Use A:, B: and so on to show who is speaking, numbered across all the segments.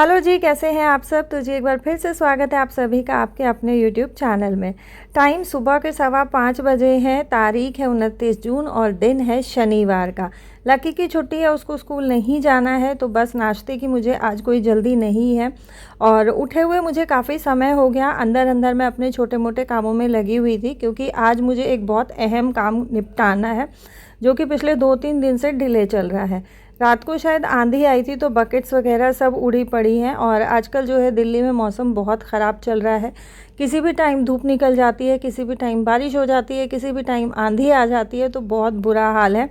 A: Hello जी, कैसे हैं आप सब। तो जी एक बार फिर से स्वागत है आप सभी का आपके अपने यूट्यूब चैनल में। टाइम सुबह के 5:15 बजे है, तारीख है 29 जून और दिन है शनिवार का। लकी की छुट्टी है, उसको स्कूल नहीं जाना है, तो बस नाश्ते की मुझे आज कोई जल्दी नहीं है। और उठे हुए मुझे काफ़ी समय हो गया, अंदर अंदर मैं अपने छोटे मोटे कामों में लगी हुई थी, क्योंकि आज मुझे एक बहुत अहम काम निपटाना है जो कि पिछले 2-3 दिन से डिले चल रहा है। रात को शायद आंधी आई थी तो बकेट्स वगैरह सब उड़ी पड़ी हैं। और आजकल जो है दिल्ली में मौसम बहुत ख़राब चल रहा है। किसी भी टाइम धूप निकल जाती है, किसी भी टाइम बारिश हो जाती है, किसी भी टाइम आंधी आ जाती है, तो बहुत बुरा हाल है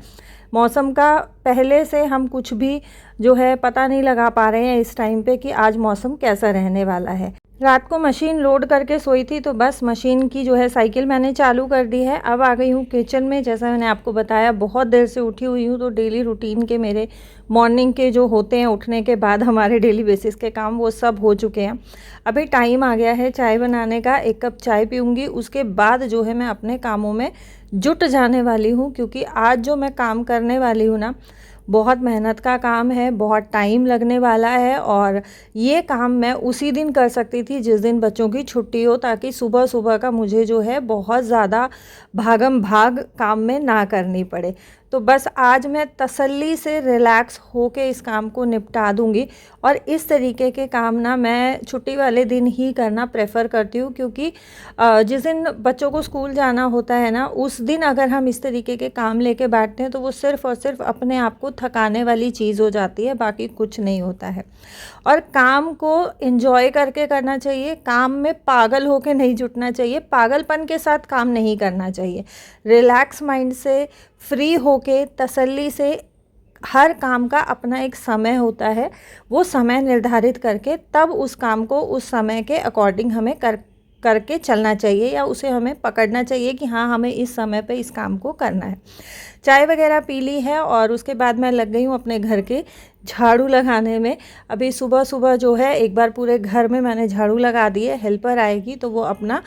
A: मौसम का। पहले से हम कुछ भी जो है पता नहीं लगा पा रहे हैं इस टाइम पे कि आज मौसम कैसा रहने वाला है। रात को मशीन लोड करके सोई थी, तो बस मशीन की जो है साइकिल मैंने चालू कर दी है। अब आ गई हूँ किचन में। जैसा मैंने आपको बताया, बहुत देर से उठी हुई हूँ, तो डेली रूटीन के मेरे मॉर्निंग के जो होते हैं उठने के बाद हमारे डेली बेसिस के काम, वो सब हो चुके हैं। अभी टाइम आ गया है चाय बनाने का। 1 कप चाय पीऊँगी, उसके बाद जो है मैं अपने कामों में जुट जाने वाली हूँ, क्योंकि आज जो मैं काम करने वाली हूँ ना, बहुत मेहनत का काम है, बहुत टाइम लगने वाला है। और ये काम मैं उसी दिन कर सकती थी जिस दिन बच्चों की छुट्टी हो, ताकि सुबह सुबह का मुझे जो है बहुत ज़्यादा भागम भाग काम में ना करनी पड़े। तो बस आज मैं तसल्ली से रिलैक्स होके इस काम को निपटा दूंगी। और इस तरीके के काम ना मैं छुट्टी वाले दिन ही करना प्रेफर करती हूँ, क्योंकि जिस दिन बच्चों को स्कूल जाना होता है ना, उस दिन अगर हम इस तरीके के काम लेके बैठते हैं तो वो सिर्फ़ और सिर्फ अपने आप को थकाने वाली चीज़ हो जाती है, बाकी कुछ नहीं होता है। और काम को एंजॉय करके करना चाहिए, काम में पागल होके नहीं जुटना चाहिए, पागलपन के साथ काम नहीं करना चाहिए। रिलैक्स माइंड से, फ्री होके, तसल्ली से, हर काम का अपना एक समय होता है, वो समय निर्धारित करके तब उस काम को उस समय के अकॉर्डिंग हमें करके चलना चाहिए, या उसे हमें पकड़ना चाहिए कि हाँ, हमें इस समय पे इस काम को करना है। चाय वगैरह पी ली है और उसके बाद मैं लग गई हूँ अपने घर के झाड़ू लगाने में। अभी सुबह सुबह जो है एक बार पूरे घर में मैंने झाड़ू लगा दी है। हेल्पर आएगी तो वो अपना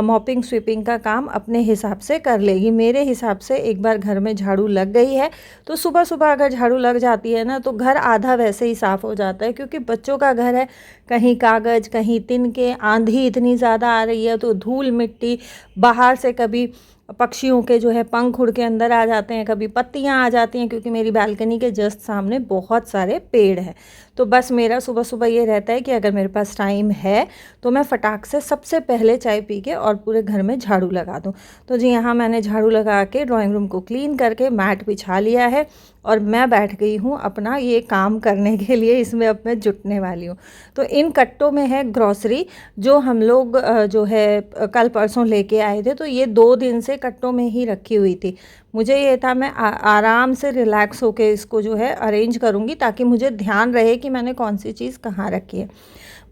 A: मॉपिंग स्वीपिंग का काम अपने हिसाब से कर लेगी। मेरे हिसाब से एक बार घर में झाड़ू लग गई है तो सुबह सुबह अगर झाड़ू लग जाती है ना, तो घर आधा वैसे ही साफ़ हो जाता है, क्योंकि बच्चों का घर है, कहीं कागज़, कहीं तिनके, आंधी इतनी ज़्यादा आ रही है तो धूल मिट्टी, बाहर से कभी पक्षियों के जो है पंख उड़ के अंदर आ जाते हैं, कभी पत्तियां आ जाती हैं, क्योंकि मेरी बालकनी के जस्ट सामने बहुत सारे पेड़ हैं। तो बस मेरा सुबह सुबह ये रहता है कि अगर मेरे पास टाइम है तो मैं फटाक से सबसे पहले चाय पी के और पूरे घर में झाड़ू लगा दूं। तो जी यहाँ मैंने झाड़ू लगा के ड्राइंग रूम को क्लीन करके मैट बिछा लिया है और मैं बैठ गई हूँ अपना ये काम करने के लिए। इसमें अब मैं जुटने वाली हूँ। तो इन कट्टों में है ग्रॉसरी, जो हम लोग जो है कल परसों लेके आए थे, तो ये 2 दिन से कट्टों में ही रखी हुई थी। मुझे ये था मैं आराम से रिलैक्स होके इसको जो है अरेंज करूँगी, ताकि मुझे ध्यान रहे कि मैंने कौन सी चीज़ कहाँ रखी है।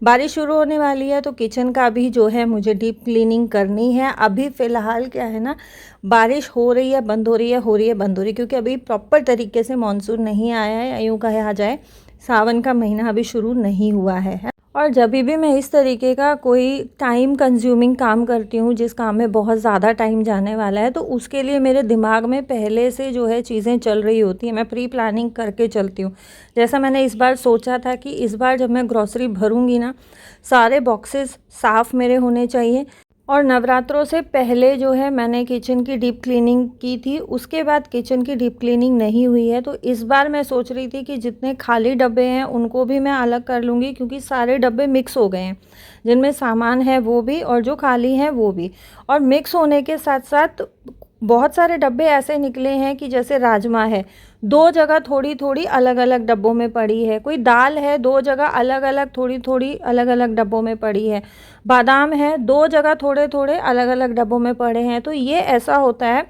A: बारिश शुरू होने वाली है तो किचन का भी जो है मुझे डीप क्लीनिंग करनी है। अभी फ़िलहाल क्या है ना, बारिश हो रही है, बंद हो रही है, हो रही है, बंद हो रही है, क्योंकि अभी प्रॉपर तरीके से मानसून नहीं आया है, या यूँ कहा जाए सावन का महीना अभी शुरू नहीं हुआ है। और जब भी मैं इस तरीके का कोई टाइम कंज्यूमिंग काम करती हूँ, जिस काम में बहुत ज़्यादा टाइम जाने वाला है, तो उसके लिए मेरे दिमाग में पहले से जो है चीज़ें चल रही होती हैं, मैं प्री प्लानिंग करके चलती हूँ। जैसा मैंने इस बार सोचा था कि इस बार जब मैं ग्रॉसरी भरूंगी ना, सारे बॉक्सेस साफ़ मेरे होने चाहिए। और नवरात्रों से पहले जो है मैंने किचन की डीप क्लीनिंग की थी, उसके बाद किचन की डीप क्लीनिंग नहीं हुई है। तो इस बार मैं सोच रही थी कि जितने खाली डब्बे हैं उनको भी मैं अलग कर लूँगी, क्योंकि सारे डब्बे मिक्स हो गए हैं, जिनमें सामान है वो भी और जो खाली हैं वो भी। और मिक्स होने के साथ साथ बहुत सारे डब्बे ऐसे निकले हैं कि जैसे राजमा है, 2 जगह थोड़ी थोड़ी अलग अलग डब्बों में पड़ी है। कोई दाल है, 2 जगह अलग अलग थोड़ी थोड़ी अलग अलग डब्बों में पड़ी है। बादाम है, 2 जगह थोड़े थोड़े अलग अलग डब्बों में पड़े हैं। तो ये ऐसा होता है,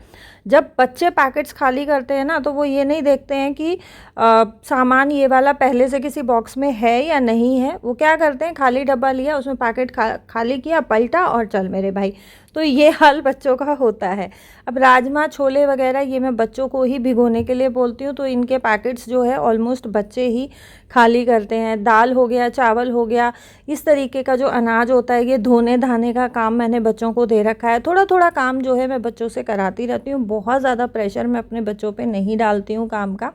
A: जब बच्चे पैकेट्स खाली करते हैं ना, तो वो ये नहीं देखते हैं कि सामान ये वाला पहले से किसी बॉक्स में है या नहीं है। वो क्या करते हैं, खाली डब्बा लिया, उसमें पैकेट खाली किया, पलटा और चल मेरे भाई। तो ये हाल बच्चों का होता है। अब राजमा छोले वगैरह ये मैं बच्चों को ही भिगोने के लिए बोलती हूँ, तो इनके पैकेट्स जो है ऑलमोस्ट बच्चे ही खाली करते हैं। दाल हो गया, चावल हो गया, इस तरीके का जो अनाज होता है ये धोने धाने का काम मैंने बच्चों को दे रखा है। थोड़ा थोड़ा काम जो है मैं बच्चों से कराती रहती हूँ, बहुत ज़्यादा प्रेशर मैं अपने बच्चों पे नहीं डालती हूँ काम का।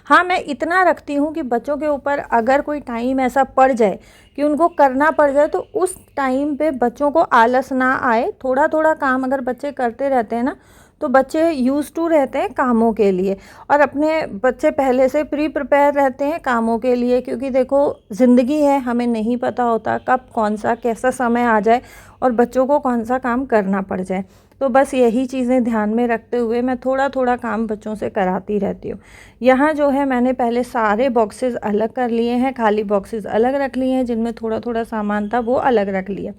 A: हाँ, मैं इतना रखती हूँ कि बच्चों के ऊपर अगर कोई टाइम ऐसा पड़ जाए कि उनको करना पड़ जाए, तो उस टाइम पे बच्चों को आलस ना आए। थोड़ा थोड़ा काम अगर बच्चे करते रहते हैं ना, तो बच्चे यूज़ टू रहते हैं कामों के लिए, और अपने बच्चे पहले से प्रिपेयर रहते हैं कामों के लिए। क्योंकि देखो, ज़िंदगी है, हमें नहीं पता होता कब कौन सा कैसा समय आ जाए और बच्चों को कौन सा काम करना पड़ जाए। तो बस यही चीज़ें ध्यान में रखते हुए मैं थोड़ा थोड़ा काम बच्चों से कराती रहती हूँ। यहाँ जो है मैंने पहले सारे बॉक्सेस अलग कर लिए हैं, खाली बॉक्सेस अलग रख लिए हैं, जिनमें थोड़ा थोड़ा सामान था वो अलग रख लिया।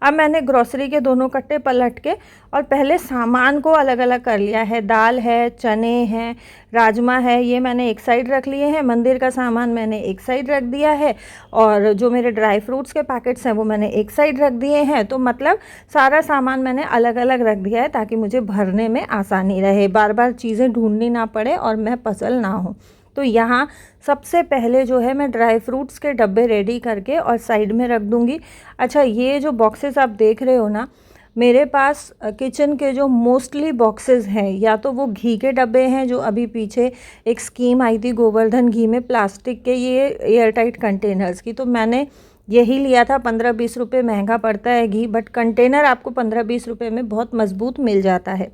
A: अब मैंने ग्रॉसरी के दोनों कट्टे पलट के और पहले सामान को अलग अलग कर लिया है। दाल है, चने हैं, राजमा है, ये मैंने एक साइड रख लिए हैं। मंदिर का सामान मैंने एक साइड रख दिया है, और जो मेरे ड्राई फ्रूट्स के पैकेट्स हैं वो मैंने एक साइड रख दिए हैं। तो मतलब सारा सामान मैंने अलग अलग रख दिया है, ताकि मुझे भरने में आसानी रहे, बार बार चीज़ें ढूंढनी ना पड़े और मैं पजल ना हूँ। तो यहाँ सबसे पहले जो है मैं ड्राई फ्रूट्स के डब्बे रेडी करके और साइड में रख दूँगी। अच्छा, ये जो बॉक्सेस आप देख रहे हो ना, मेरे पास किचन के जो मोस्टली बॉक्सेस हैं, या तो वो घी के डब्बे हैं, जो अभी पीछे एक स्कीम आई थी गोवर्धन घी में, प्लास्टिक के ये एयर टाइट कंटेनर्स की, तो मैंने यही लिया था। 15-20 रुपये महंगा पड़ता है घी, बट कंटेनर आपको 15-20 रुपये में बहुत मज़बूत मिल जाता है।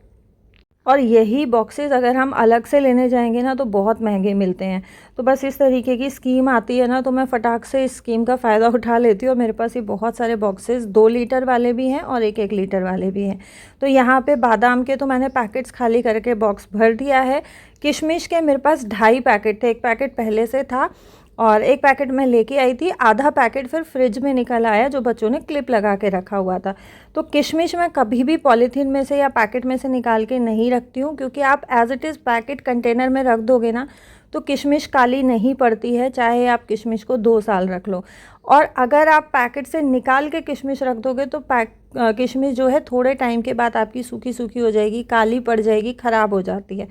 A: और यही बॉक्सेस अगर हम अलग से लेने जाएंगे ना, तो बहुत महंगे मिलते हैं। तो बस इस तरीके की स्कीम आती है ना, तो मैं फटाक से इस स्कीम का फ़ायदा उठा लेती हूँ। और मेरे पास ये बहुत सारे बॉक्सेस 2 लीटर वाले भी हैं और 1-1 लीटर वाले भी हैं। तो यहाँ पे बादाम के तो मैंने पैकेट्स खाली करके बॉक्स भर दिया है। किशमिश के मेरे पास 2.5 पैकेट थे, 1 पैकेट पहले से था और 1 पैकेट मैं लेके आई थी। आधा पैकेट फिर फ्रिज में निकल आया, जो बच्चों ने क्लिप लगा के रखा हुआ था। तो किशमिश मैं कभी भी पॉलीथीन में से या पैकेट में से निकाल के नहीं रखती हूँ, क्योंकि आप as it is packet container में रख दोगे ना, तो किशमिश काली नहीं पड़ती है, चाहे आप किशमिश को 2 साल रख लो। और अगर आप पैकेट से निकाल के किशमिश रख दोगे, तो किशमिश जो है थोड़े टाइम के बाद आपकी सूखी सूखी हो जाएगी, काली पड़ जाएगी, ख़राब हो जाती है।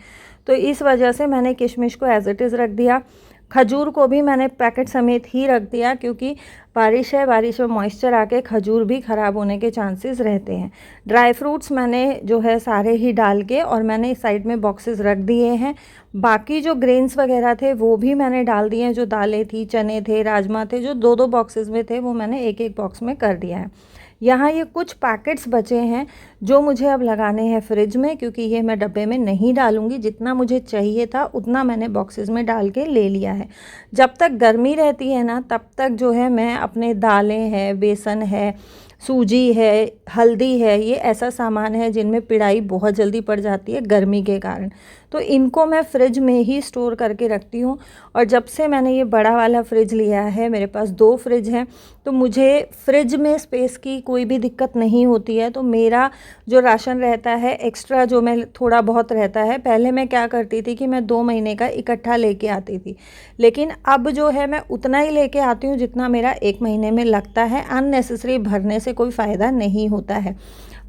A: तो इस वजह से मैंने किशमिश को एज़ इट इज़ रख दिया। खजूर को भी मैंने पैकेट समेत ही रख दिया, क्योंकि बारिश है, बारिश में मॉइस्चर आके खजूर भी ख़राब होने के चांसेस रहते हैं। ड्राई फ्रूट्स मैंने जो है सारे ही डाल के और मैंने साइड में बॉक्सेस रख दिए हैं। बाकी जो ग्रेन्स वगैरह थे वो भी मैंने डाल दिए हैं, जो दालें थी, चने थे, राजमा थे, जो 2-2 बॉक्सेस में थे वो मैंने 1-1 बॉक्स में कर दिया है। यहाँ ये कुछ पैकेट्स बचे हैं जो मुझे अब लगाने हैं फ्रिज में, क्योंकि ये मैं डब्बे में नहीं डालूँगी। जितना मुझे चाहिए था उतना मैंने बॉक्सेस में डाल के ले लिया है। जब तक गर्मी रहती है ना, तब तक जो है मैं अपने दालें हैं, बेसन है, सूजी है, हल्दी है, ये ऐसा सामान है जिनमें पिड़ाई बहुत जल्दी पड़ जाती है गर्मी के कारण। तो इनको मैं फ्रिज में ही स्टोर करके रखती हूँ। और जब से मैंने ये बड़ा वाला फ्रिज लिया है, मेरे पास 2 फ्रिज हैं, तो मुझे फ्रिज में स्पेस की कोई भी दिक्कत नहीं होती है। तो मेरा जो राशन रहता है एक्स्ट्रा, जो मैं थोड़ा बहुत रहता है, पहले मैं क्या करती थी कि मैं 2 महीने का इकट्ठा लेके आती थी, लेकिन अब जो है मैं उतना ही लेके आती हूँ जितना मेरा 1 महीने में लगता है। अननेसेसरी भरने से कोई फ़ायदा नहीं होता है।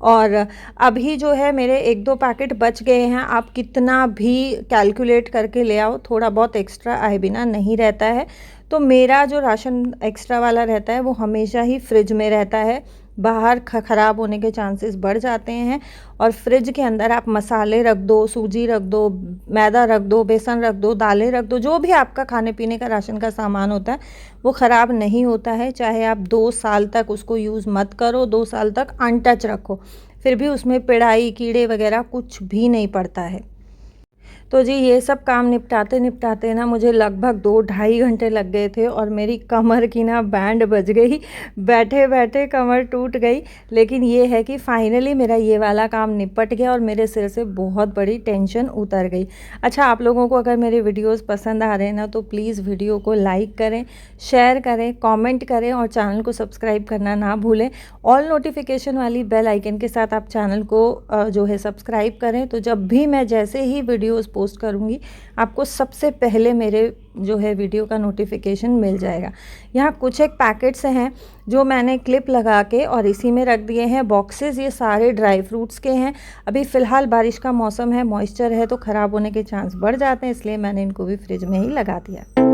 A: और अभी जो है मेरे 1-2 पैकेट बच गए हैं। आप कितना भी कैलकुलेट करके ले आओ, थोड़ा बहुत एक्स्ट्रा आए बिना नहीं रहता है। तो मेरा जो राशन एक्स्ट्रा वाला रहता है वो हमेशा ही फ्रिज में रहता है। बाहर ख़राब होने के चांसेस बढ़ जाते हैं। और फ्रिज के अंदर आप मसाले रख दो, सूजी रख दो, मैदा रख दो, बेसन रख दो, दालें रख दो, जो भी आपका खाने पीने का राशन का सामान होता है वो ख़राब नहीं होता है। चाहे आप 2 साल तक उसको यूज़ मत करो, 2 साल तक अनटच रखो, फिर भी उसमें पिड़ाई, कीड़े वगैरह कुछ भी नहीं पड़ता है। तो जी, ये सब काम निपटाते निपटाते ना मुझे लगभग 2-2.5 घंटे लग गए थे, और मेरी कमर की ना बैंड बज गई, बैठे बैठे कमर टूट गई। लेकिन ये है कि फाइनली मेरा ये वाला काम निपट गया और मेरे सिर से बहुत बड़ी टेंशन उतर गई। अच्छा, आप लोगों को अगर मेरे वीडियोस पसंद आ रहे हैं ना, तो प्लीज़ वीडियो को लाइक करें, शेयर करें, कमेंट करें और चैनल को सब्सक्राइब करना ना भूलें। ऑल नोटिफिकेशन वाली बेल आइकन के साथ आप चैनल को जो है सब्सक्राइब करें, तो जब भी मैं जैसे ही वीडियोज़ पोस्ट करूँगी आपको सबसे पहले मेरे जो है वीडियो का नोटिफिकेशन मिल जाएगा। यहाँ कुछ एक पैकेट्स हैं जो मैंने क्लिप लगा के और इसी में रख दिए हैं। बॉक्सेस ये सारे ड्राई फ्रूट्स के हैं। अभी फ़िलहाल बारिश का मौसम है, मॉइस्चर है तो ख़राब होने के चांस बढ़ जाते हैं, इसलिए मैंने इनको भी फ्रिज में ही लगा दिया।